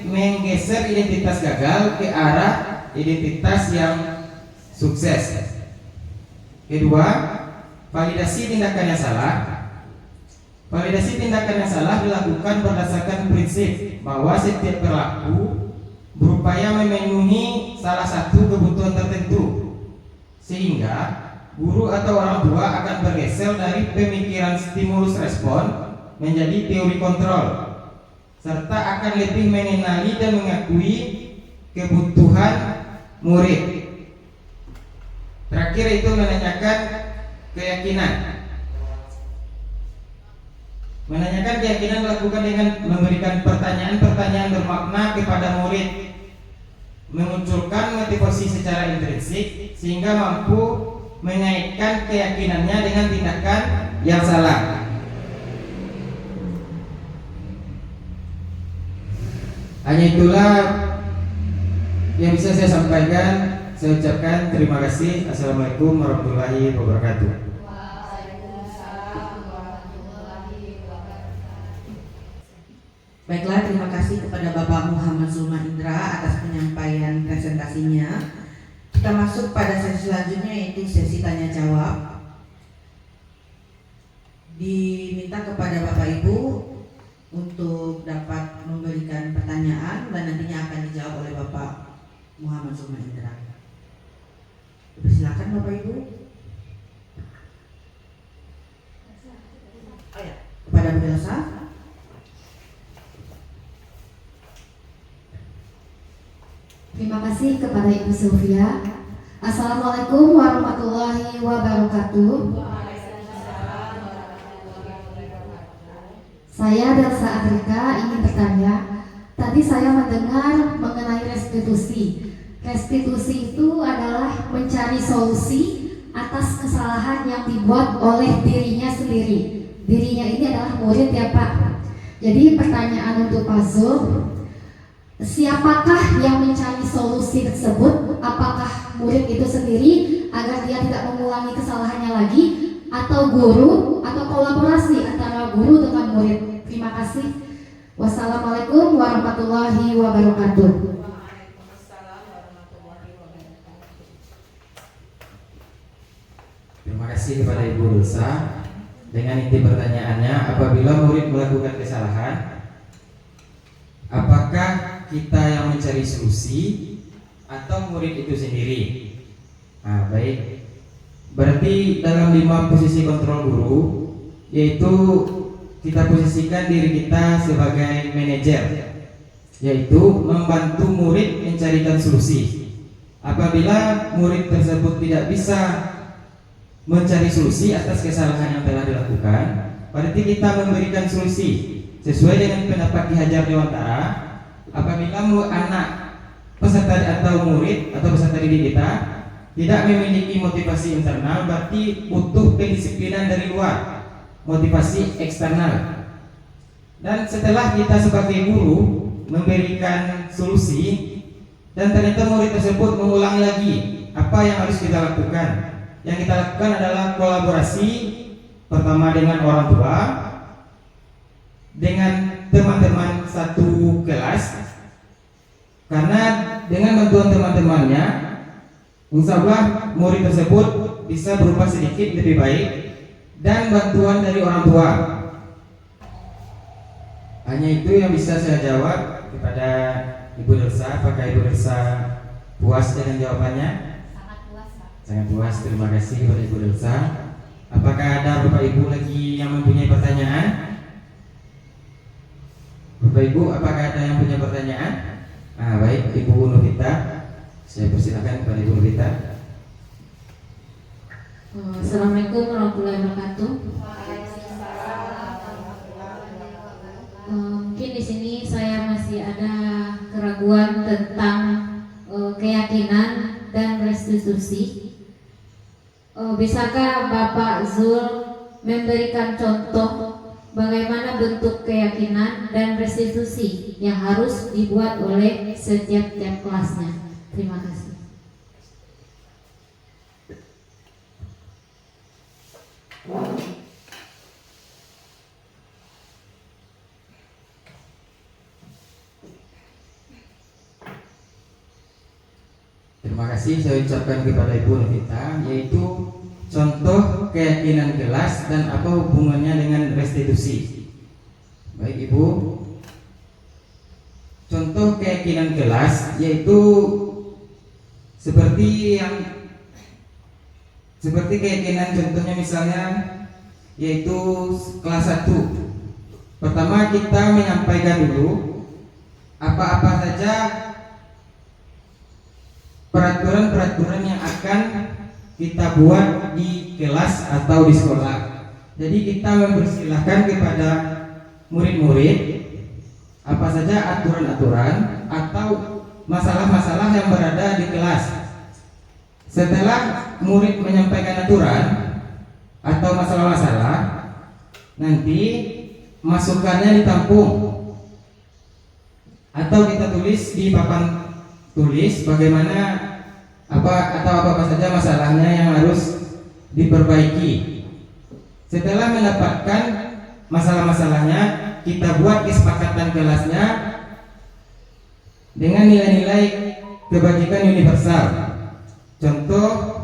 [SPEAKER 5] menggeser identitas gagal ke arah identitas yang sukses. Kedua, validasi tindakan yang salah. Validasi tindakan yang salah dilakukan berdasarkan prinsip bahwa setiap perilaku berupaya memenuhi salah satu kebutuhan tertentu, sehingga guru atau orang tua akan bergeser dari pemikiran stimulus respon menjadi teori kontrol, serta akan lebih mengenali dan mengakui kebutuhan murid. Terakhir itu menanyakan keyakinan. Menanyakan keyakinan dilakukan dengan memberikan pertanyaan-pertanyaan bermakna kepada murid, memunculkan motivasi secara intrinsik sehingga mampu mengaitkan keyakinannya dengan tindakan yang salah. Hanya itulah yang bisa saya sampaikan. Saya ucapkan terima kasih. Assalamualaikum warahmatullahi wabarakatuh.
[SPEAKER 1] Baiklah, terima kasih kepada Bapak Muhammad Zulma Indra atas penyampaian presentasinya. Kita masuk pada sesi selanjutnya, yaitu sesi tanya jawab. Diminta kepada Bapak Ibu untuk dapat memberikan pertanyaan dan nantinya akan dijawab oleh Bapak Muhammad Zulma Indra. Silakan Bapak Ibu. Oh ya, kepada Bu Elsa.
[SPEAKER 9] Terima kasih kepada Ibu Sylvia. Assalamualaikum warahmatullahi wabarakatuh. Saya Delsa Adrika ingin bertanya. Tadi saya mendengar mengenai restitusi. Restitusi itu adalah mencari solusi atas kesalahan yang dibuat oleh dirinya sendiri. Dirinya ini adalah murid ya Pak. Jadi pertanyaan untuk Pak Zul, siapakah yang mencari solusi tersebut? Apakah murid itu sendiri agar dia tidak mengulangi kesalahannya lagi, atau guru, atau kolaborasi antara guru dengan murid? Terima kasih. Wassalamualaikum warahmatullahi wabarakatuh.
[SPEAKER 5] Terima kasih kepada Ibu Delsa. Dengan inti pertanyaannya, apabila murid melakukan kesalahan, apakah kita yang mencari solusi atau murid itu sendiri? Nah, baik. Berarti dalam 5 posisi kontrol guru, yaitu kita posisikan diri kita sebagai manajer, yaitu membantu murid mencarikan solusi. Apabila murid tersebut tidak bisa mencari solusi atas kesalahan yang telah dilakukan, berarti kita memberikan solusi sesuai dengan pendapat Ki Hajar Dewantara. Apabila anak peserta atau murid atau peserta didik kita tidak memiliki motivasi internal, berarti butuh pendisiplinan dari luar, motivasi eksternal. Dan setelah kita sebagai guru memberikan solusi dan ternyata murid tersebut mengulangi lagi, apa yang harus kita lakukan? Yang kita lakukan adalah kolaborasi, pertama dengan orang tua, dengan teman-teman satu kelas, karena dengan bantuan teman-temannya, insya Allah murid tersebut bisa berubah sedikit lebih baik, dan bantuan dari orang tua. Hanya itu yang bisa saya jawab kepada Ibu Delsa. Apakah Ibu Delsa puas dengan jawabannya? Sangat puas, terima kasih kepada Ibu Delsa. Apakah ada Bapak Ibu lagi yang mempunyai pertanyaan? Bapak Ibu, apakah ada yang punya pertanyaan? Baik, Ibu Nurita, saya persilakan kepada Ibu Nurita.
[SPEAKER 10] Assalamualaikum warahmatullahi wabarakatuh. Mungkin di sini saya masih ada keraguan tentang keyakinan dan restitusi. Bisakah Bapak Zul memberikan contoh bagaimana bentuk keyakinan dan restitusi yang harus dibuat oleh setiap kelasnya? Terima kasih.
[SPEAKER 5] Terima kasih saya ucapkan kepada Ibu Novita, yaitu contoh keyakinan kelas dan apa hubungannya dengan restitusi. Baik Ibu, contoh keyakinan kelas yaitu seperti keyakinan contohnya misalnya yaitu kelas 1. Pertama kita menyampaikan dulu apa-apa saja peraturan-peraturan yang akan kita buat di kelas atau di sekolah. Jadi kita mempersilahkan kepada murid-murid apa saja aturan-aturan atau masalah-masalah yang berada di kelas. Setelah murid menyampaikan aturan atau masalah-masalah, nanti masukannya ditampung atau kita tulis di papan tulis bagaimana apa saja masalahnya yang harus diperbaiki. Setelah mendapatkan masalah-masalahnya, kita buat kesepakatan kelasnya dengan nilai-nilai kebajikan universal. Contoh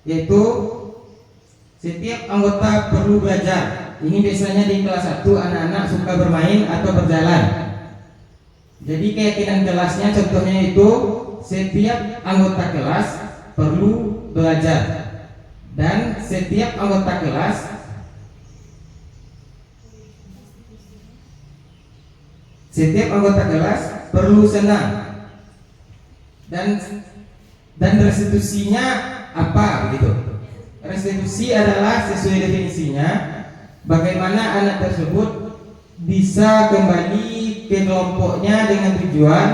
[SPEAKER 5] yaitu setiap anggota perlu belajar. Ini biasanya di kelas 1 anak-anak suka bermain atau berjalan. Jadi keyakinan kelasnya contohnya itu setiap anggota kelas perlu belajar dan setiap anggota kelas perlu senang dan restitusinya apa begitu. Restitusi adalah sesuai definisinya bagaimana anak tersebut bisa kembali ke kelompoknya dengan tujuan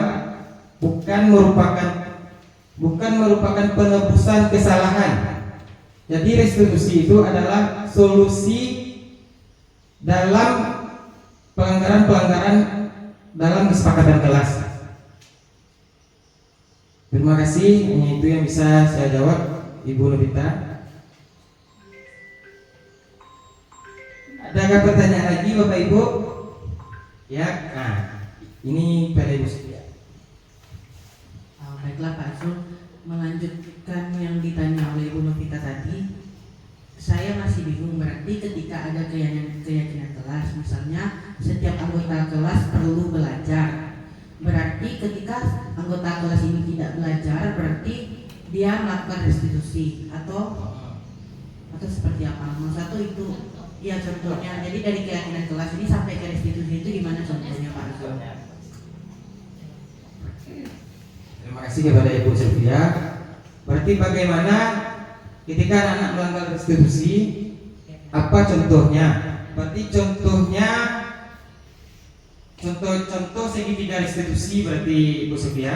[SPEAKER 5] bukan merupakan penebusan kesalahan. Jadi restitusi itu adalah solusi dalam pelanggaran-pelanggaran dalam kesepakatan kelas. Terima kasih, hanya itu yang bisa saya jawab, Ibu Novita. Adakah pertanyaan lagi Bapak Ibu? Ya, nah ini pada Ibu Sofia.
[SPEAKER 1] Baiklah Pak Zul, melanjutkan yang ditanya oleh Ibu Novita tadi, saya masih bingung. Berarti ketika ada keyakinan kelas, misalnya setiap anggota kelas perlu belajar, berarti ketika anggota kelas ini tidak belajar, berarti dia melakukan restitusi atau seperti apa? Nomor 1 itu ya contohnya. Jadi dari keyakinan kelas ini sampai ke restitusi itu gimana contohnya Pak Zul?
[SPEAKER 5] Terima kasih kepada Ibu Sylvia. Berarti bagaimana ketika anak melanggar restitusi, apa contohnya? Berarti contoh segitiga restitusi berarti Ibu Sylvia.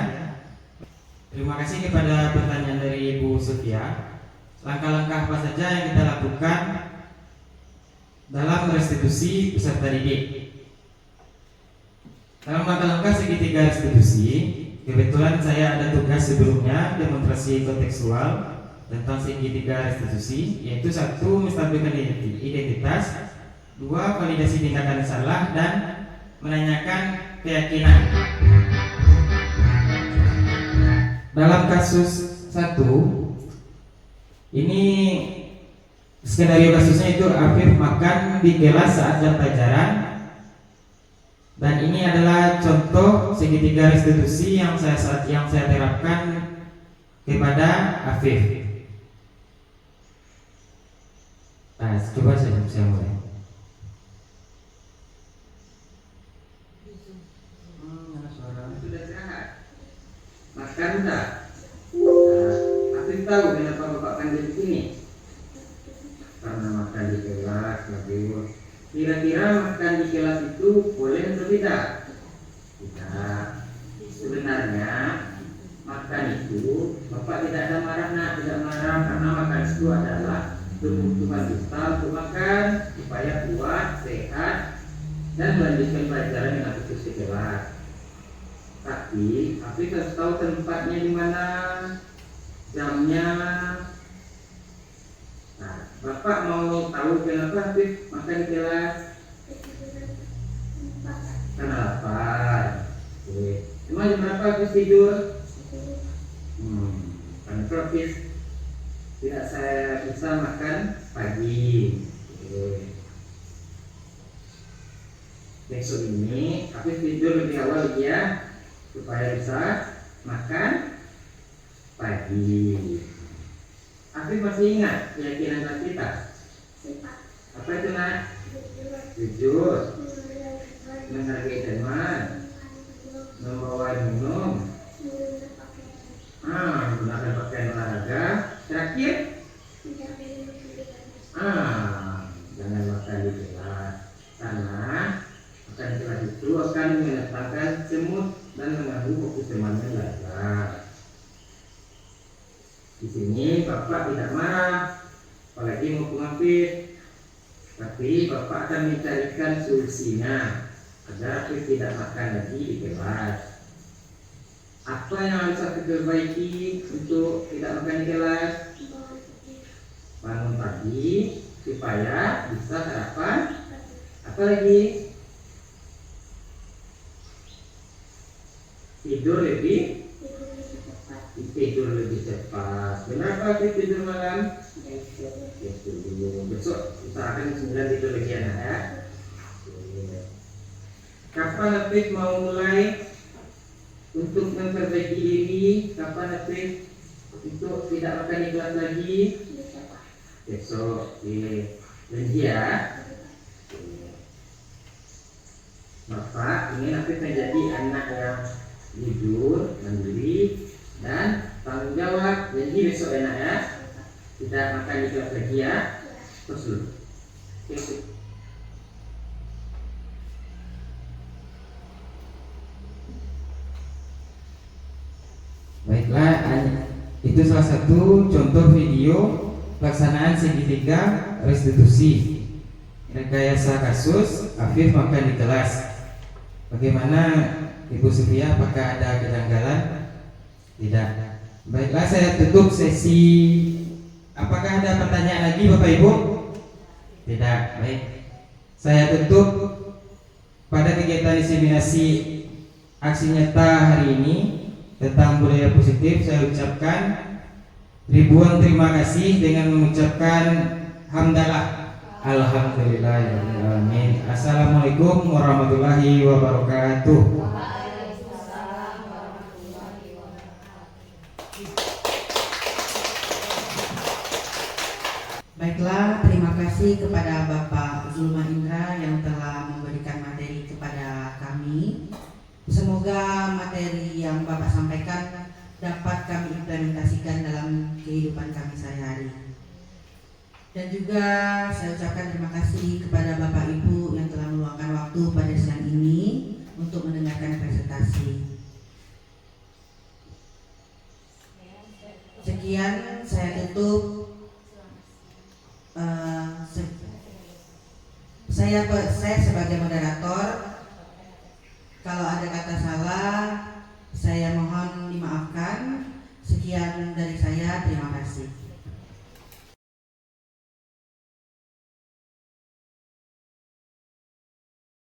[SPEAKER 5] Terima kasih kepada pertanyaan dari Ibu Sylvia. Langkah-langkah apa saja yang kita lakukan dalam restitusi peserta didik? Dalam langkah-langkah segitiga restitusi, kebetulan saya ada tugas sebelumnya demonstrasi kontekstual tentang segitiga restitusi, yaitu 1. Menstabilkan identitas, 2. Validasi tindakan salah, dan menanyakan keyakinan. Dalam kasus 1 ini skenario kasusnya itu Afif makan di kelas saat jam pelajaran. Dan ini adalah contoh segitiga restitusi yang saya terapkan kepada Afif. Nah, coba saya mulai. Sudah istirahat. Makan tak? Afif tahu kenapa Bapak panggil di sini? Karena makan di kelas lebih. Kira-kira makan di kelas itu boleh atau tidak? Tidak. Sebenarnya makan itu Bapak tidak ada marah, tidak marah, karena makan itu adalah kebutuhan kita untuk makan supaya kuat, sehat, dan melanjutkan pelajaran yang fokus di kelas. Tapi harus tahu tempatnya di mana, jamnya. Nah, Bapak mau kenapa Habib makan di kelas? Karena lapar. Oke. Emang jam berapa Habib tidur? Karena Habib tidak saya bisa makan pagi. Oke. Besok ini Habib tidur lebih awal ya, supaya bisa makan pagi. Habib masih ingat keyakinan kelas kita? Apa itu nak? Jujur, menghargai teman, membawa minum, menggunakan pakaian olahraga. Terakhir, jangan makan di kelas, karena makan di kelas itu akan mendatangkan semut dan mengganggu fokus temannya belajar. Di sini Bapak tidak marah, apalagi mau pengapit, tapi Bapak akan mencarikan solusinya agar Habib tidak makan lagi di kelas. Apa yang harus Habib perbaiki untuk tidak makan di kelas? Bangun pagi supaya bisa sarapan. Apa lagi? Tidur lebih cepat. Kenapa tidur malam? Besok usahakan 9 tidur lagi anak ya. Kapan Habib mau mulai untuk memperbaiki diri? Kapan Habib untuk tidak makan di kelas lagi? Besok. Janji ya. Bapak ingin Habib menjadi anak yang jujur, mandiri, dan tanggung jawab. Jadi besok enak ya, tidak makan di kelas lagi ya. Terus dulu. Oke. Baiklah, itu salah satu contoh video pelaksanaan segitiga restitusi rekayasa kasus Afif makan di kelas. Bagaimana Ibu Sufia, apakah ada kejanggalan? Tidak. Baiklah, saya tutup sesi. Apakah ada pertanyaan lagi Bapak Ibu? Tidak. Baik. Saya tutup pada kegiatan diseminasi aksi nyata hari ini tentang budaya positif. Saya ucapkan ribuan terima kasih dengan mengucapkan hamdalah. Alhamdulillahirrahmanirrahim. Assalamualaikum warahmatullahi wabarakatuh.
[SPEAKER 1] Baiklah, terima kasih kepada Bapak Zulma Indra yang telah memberikan materi kepada kami. Semoga materi yang Bapak sampaikan dapat kami implementasikan dalam kehidupan kami sehari-hari. Dan juga saya ucapkan terima kasih kepada Bapak Ibu yang telah meluangkan waktu pada siang ini untuk mendengarkan presentasi. Sekian, saya tutup. Saya sebagai moderator, kalau ada kata salah